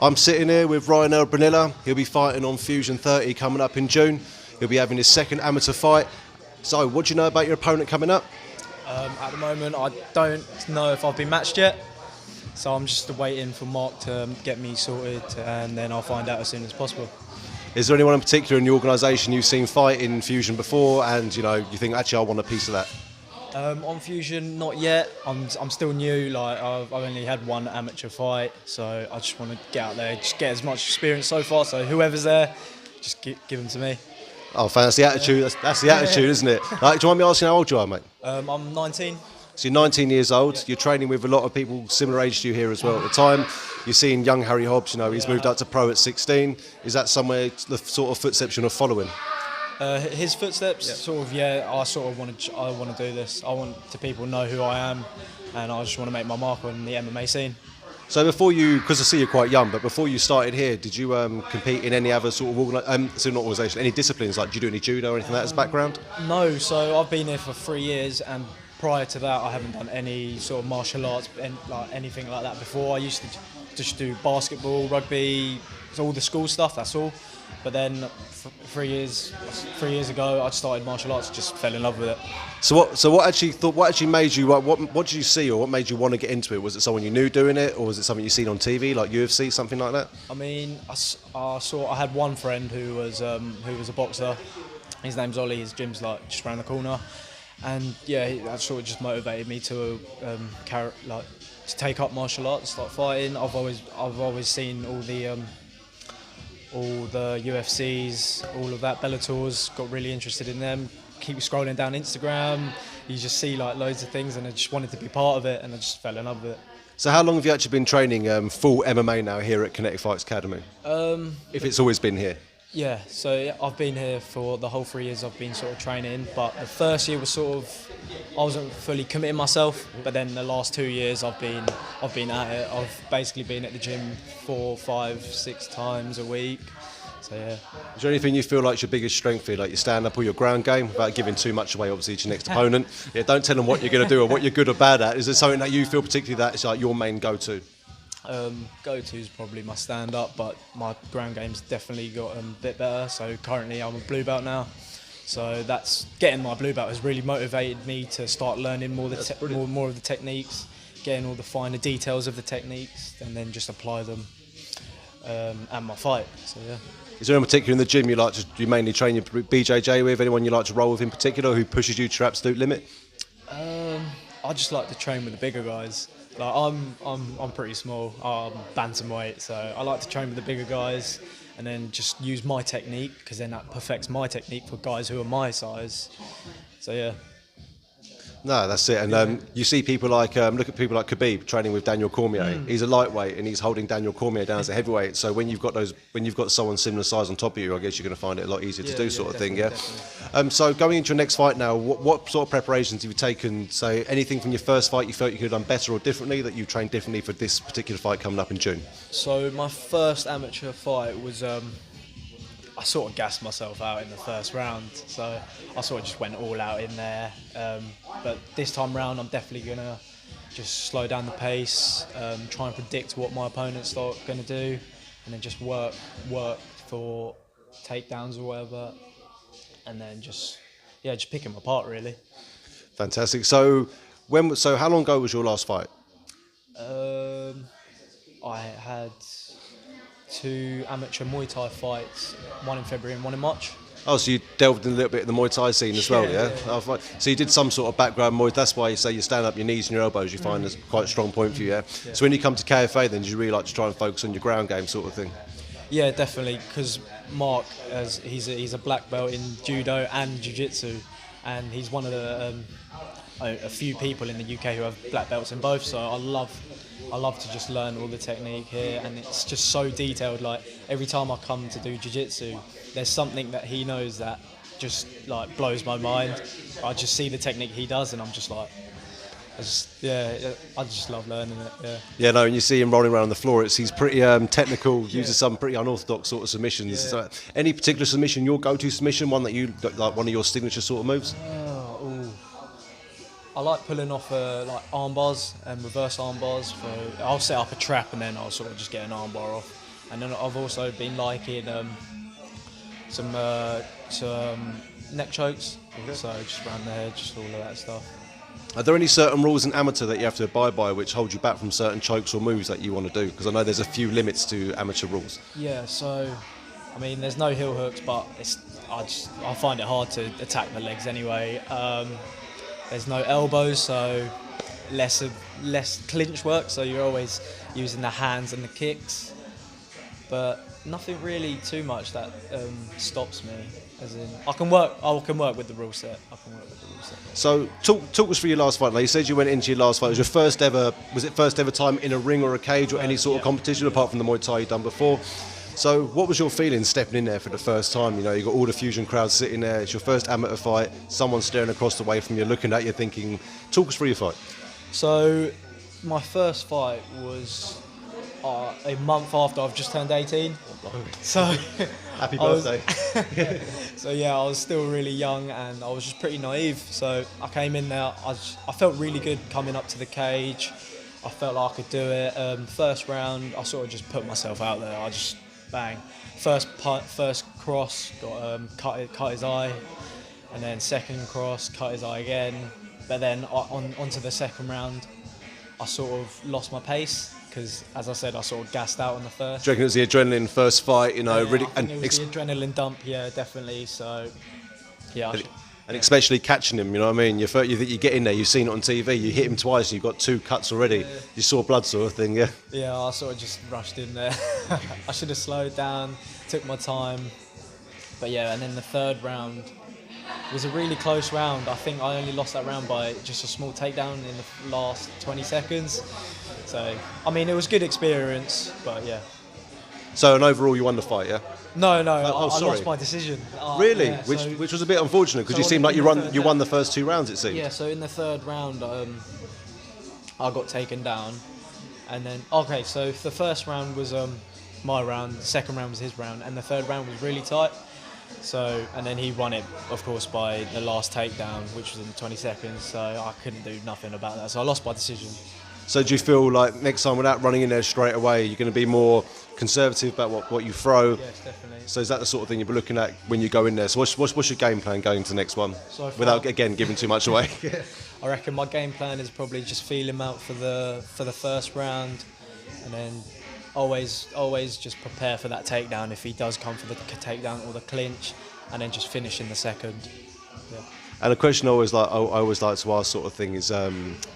I'm sitting here with Rienel Bronilla. He'll be fighting on Fusion 30 coming up in June. He'll be having his second amateur fight. So, what do you know about your opponent coming up? At the moment, I don't know if I've been matched yet, so I'm just waiting for Mark to get me sorted, and then I'll find out as soon as possible. Is there anyone in particular in the organisation you've seen fight in Fusion before, and you think actually I want a piece of that? On Fusion, not yet. I'm still new. Like I've only had one amateur fight, so I just want to get out there, just get as much experience so far. So whoever's there, just give them to me. Oh, fancy attitude. That's the attitude, isn't it? Like, do you mind me asking how old you are, mate? I'm 19. So you're 19 years old. You're training with a lot of people similar age to you here as well at the time. You're seeing young Harry Hobbs. He's moved up to pro at 16. Is that somewhere the sort of footsteps you're following? His footsteps, sort of. Yeah, I want to do this. I want to people know who I am, and I just want to make my mark on the MMA scene. So because I see you're quite young, but before you started here, did you compete in any other sort of any disciplines? Like, do you do any judo or anything like that as background? No, so I've been here for 3 years, and prior to that, I haven't done any sort of martial arts, anything like that before. I used to just do basketball, rugby, all the school stuff. That's all. But then 3 years ago, I started martial arts. Just fell in love with it. So what actually made you? What did you see, or what made you want to get into it? Was it someone you knew doing it, or was it something you seen on TV, like UFC, something like that? I mean, I had one friend who was a boxer. His name's Ollie. His gym's like just around the corner, and yeah, that sort of just motivated me to to take up martial arts, start fighting. I've always seen all the UFCs, all of that, Bellators, got really interested in them. Keep scrolling down Instagram, you just see like loads of things, and I just wanted to be part of it, and I just fell in love with it. So how long have you actually been training full MMA now here at Kinetic Fights Academy? If it's always been here? Yeah, so I've been here for the whole 3 years I've been sort of training, but the first year was sort of, I wasn't fully committing myself, but then the last 2 years I've been at it. I've basically been at the gym 4, 5, 6 times a week. So yeah. Is there anything you feel like your biggest strength here, like your stand-up or your ground game, without giving too much away obviously to your next opponent? Yeah, don't tell them what you're going to do or what you're good or bad at. Is there something that you feel particularly that is like your main go-to? Go-to is probably my stand-up, but my ground game's definitely got a bit better. So currently I'm a blue belt now. So that's getting my blue belt has really motivated me to start learning more of the techniques, getting all the finer details of the techniques, and then just apply them at my fight. So yeah. Is there anyone particular in the gym you mainly train your BJJ with? Anyone you like to roll with in particular who pushes you to your absolute limit? I just like to train with the bigger guys. Like I'm pretty small. I'm bantamweight, so I like to train with the bigger guys, and then just use my technique, because then that perfects my technique for guys who are my size. So yeah. No, that's it. And you see people like look at people like Khabib training with Daniel Cormier. He's a lightweight and he's holding Daniel Cormier down as a heavyweight. So when you've got someone similar size on top of you, I guess you're going to find it a lot easier to do, sort of thing. Yeah. So going into your next fight now, what sort of preparations have you taken? So anything from your first fight you felt you could have done better or differently, that you trained differently for this particular fight coming up in June? So my first amateur fight was. I sort of gassed myself out in the first round, so I sort of just went all out in there. But this time round, I'm definitely gonna just slow down the pace, try and predict what my opponent's going to do, and then just work for takedowns or whatever, and then just pick him apart really. Fantastic. So how long ago was your last fight? I had 2 amateur Muay Thai fights, one in February and one in March. Oh, so you delved in a little bit in the Muay Thai scene as well, yeah? Oh, fine. So you did some sort of background Muay. That's why you say you stand up, your knees and your elbows, you find is quite a strong point for you, yeah? So when you come to KFA, then do you really like to try and focus on your ground game sort of thing? Yeah, definitely, because Mark, he's a black belt in judo and jiu-jitsu, and he's one of the a few people in the UK who have black belts in both. So I love to just learn all the technique here, and it's just so detailed. Like every time I come to do jiu-jitsu, there's something that he knows that just like blows my mind. I just see the technique he does, and I'm just like, I just love learning it. Yeah. Yeah, no, and you see him rolling around on the floor. He's pretty technical. Uses some pretty unorthodox sort of submissions. Yeah. So, any particular submission, your go-to submission, one that you like, one of your signature sort of moves? I like pulling off arm bars and reverse arm bars. I'll set up a trap and then I'll sort of just get an arm bar off. And then I've also been liking some neck chokes, so just around the head, just all of that stuff. Are there any certain rules in amateur that you have to abide by which hold you back from certain chokes or moves that you want to do? Because I know there's a few limits to amateur rules. Yeah, so I mean, there's no heel hooks, but I find it hard to attack the legs anyway. There's no elbows, so less clinch work, so you're always using the hands and the kicks. But nothing really too much that stops me. As in, I can work with the rule set. So talk us through your last fight. Like you said, you went into your last fight. Was it first ever time in a ring or a cage or any sort of competition apart from the Muay Thai you'd done before? So what was your feeling stepping in there for the first time? You know, you got all the Fusion crowd sitting there. It's your first amateur fight. Someone staring across the way from you, looking at you, thinking. Talk us through your fight. So my first fight was a month after I've just turned 18. So happy birthday. So yeah, I was still really young and I was just pretty naive. So I came in there. I felt really good coming up to the cage. I felt like I could do it. First round, I sort of just put myself out there. I just bang. First cross, got cut his eye, and then second cross, cut his eye again. But then onto the second round, I sort of lost my pace because, as I said, I sort of gassed out on the first. Do you reckon it was the adrenaline first fight? You know, Yeah, really, I think it was the adrenaline dump. Yeah, definitely. So, yeah. And especially catching him, you know what I mean? You think you get in there, you've seen it on TV, you hit him twice, you've got 2 cuts already. Yeah. You saw blood sort of thing, yeah? Yeah, I sort of just rushed in there. I should have slowed down, took my time. But yeah, and then the third round was a really close round. I think I only lost that round by just a small takedown in the last 20 seconds. So, I mean, it was a good experience, but yeah. So, and overall, you won the fight, yeah? No, I sorry. lost my decision. Really? Yeah, which was a bit unfortunate because you seemed like you won the first 2 rounds, it seemed. Yeah, so in the third round, I got taken down. And then, so the first round was my round, the second round was his round, and the third round was really tight. So, and then he won it, of course, by the last takedown, which was in 20 seconds. So I couldn't do nothing about that. So I lost by decision. So do you feel like next time, without running in there straight away, you're going to be more conservative about what you throw? Yes, definitely. So is that the sort of thing you'll be looking at when you go in there? So what's your game plan going into the next one? So far, without, again, giving too much away. I reckon my game plan is probably just feel him out for the first round, and then always just prepare for that takedown if he does come for the takedown or the clinch, and then just finish in the second. Yeah. And a question I always like to ask sort of thing is,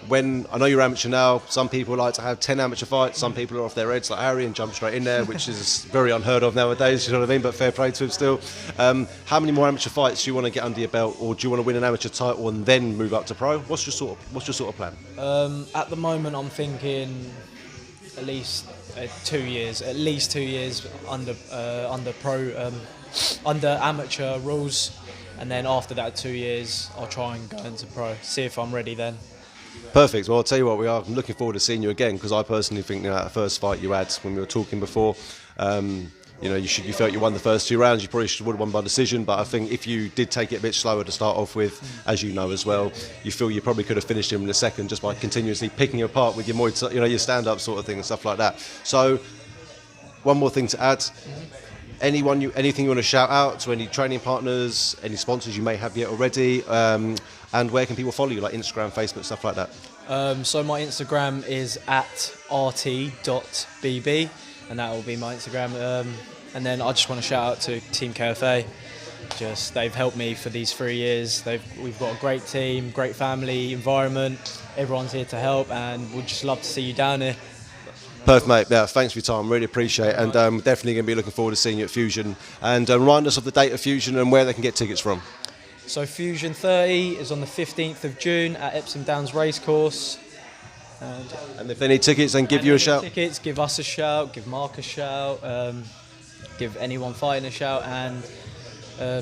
when I know you're amateur now, some people like to have 10 amateur fights, some people are off their heads like Harry and jump straight in there, which is very unheard of nowadays, you know what I mean, but fair play to him still. How many more amateur fights do you want to get under your belt, or do you want to win an amateur title and then move up to pro? What's your sort of plan? At the moment I'm thinking at least 2 years, under pro, under amateur rules. And then after that 2 years, I'll try and go into pro, see if I'm ready then. Perfect. Well, I'll tell you what, I'm looking forward to seeing you again, because I personally think that first fight you had when we were talking before, you felt you won the first 2 rounds, you probably would have won by decision, but I think if you did take it a bit slower to start off with, as you know as well, you feel you probably could have finished him in the second just by continuously picking him apart with your Muay Thai, your stand-up sort of thing and stuff like that. So, one more thing to add. Anything you want to shout out to any training partners, any sponsors you may have yet already, and where can people follow you, like Instagram, Facebook, stuff like that? So my Instagram is @rt.bb, and that will be my Instagram. And then I just want to shout out to Team KFA. They've helped me for these 3 years. We've got a great team, great family environment. Everyone's here to help, and we'd just love to see you down here. Perfect, mate. Yeah, thanks for your time. Really appreciate it. And definitely going to be looking forward to seeing you at Fusion. And remind us of the date of Fusion and where they can get tickets from. So Fusion 30 is on the 15th of June at Epsom Downs Racecourse. And if they need tickets, then give you a shout. Tickets, give us a shout, give Mark a shout, give anyone fighting a shout, and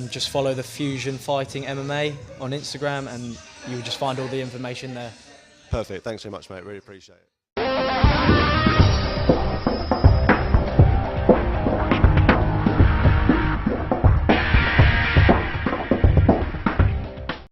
just follow the Fusion Fighting MMA on Instagram, and you'll just find all the information there. Perfect. Thanks very much, mate. Really appreciate it.